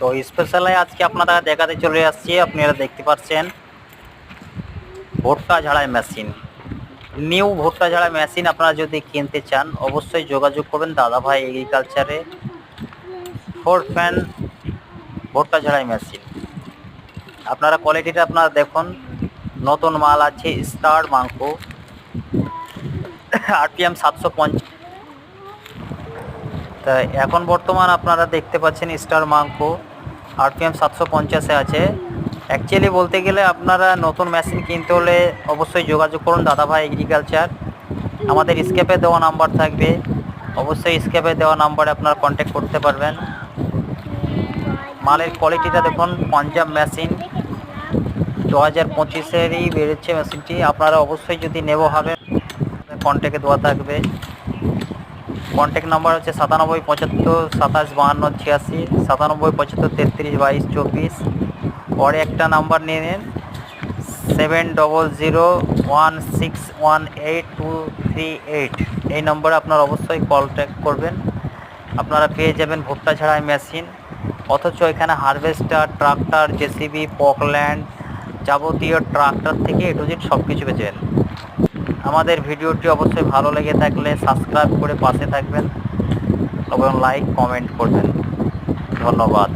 তো স্পেশালি আজকে আপনারা দেখাতে চলে আসছি। আপনারা দেখতে পাচ্ছেন ভুট্টা ঝাড়াই মেশিন, নিউ ভুট্টা ঝাড়াই মেশিন। আপনারা যদি কিনতে চান অবশ্যই যোগাযোগ করবেন দাদাভাই এগ্রিকালচারে। 4 ফ্যান ভুট্টা ঝাড়াই মেশিন, আপনারা কোয়ালিটিটা আপনারা দেখুন। নতুন মাল আছে স্টার মাংকো, আরপিএম 750। তা এখন বর্তমান আপনারা দেখতে পাচ্ছেন স্টার মাংকো আরপিএম 750-এ আছে। অ্যাকচুয়ালি বলতে গেলে আপনারা নতুন মেশিন কিনতে হলে অবশ্যই যোগাযোগ করুন দাদাভাই এগ্রিকালচার। আমাদের স্ক্যাপে দেওয়া নাম্বার থাকবে, অবশ্যই স্ক্যাপে দেওয়া নাম্বারে আপনারা কন্ট্যাক্ট করতে পারবেন। মালের কোয়ালিটিটা দেখুন, পাঞ্জাব মেশিন 2025-এরই বেরোচ্ছে মেশিনটি। আপনারা অবশ্যই যদি নেব হবে কন্ট্যাক্টে দেওয়া থাকবে। কন্ট্যাক্ট নাম্বার হচ্ছে 9775 27 52 86, 9775 73 22 24। পরে একটা নাম্বার নিয়ে নিন 7001618238। এই নম্বরে আপনারা অবশ্যই কন্ট্যাক্ট করবেন। আপনারা পেয়ে যাবেন ভুট্টা ঝাড়াই মেশিন, অথচ এখানে হারভেস্টার, ট্রাক্টর, জেসিবি, পকল্যান্ড, যাবতীয় ট্রাক্টর থেকে এ টু জেড সব কিছু পেয়ে যাবেন। আমাদের ভিডিওটি অবশ্যই ভালো লেগে থাকলে সাবস্ক্রাইব করে পাশে থাকবেন এবং লাইক কমেন্ট করবেন। ধন্যবাদ।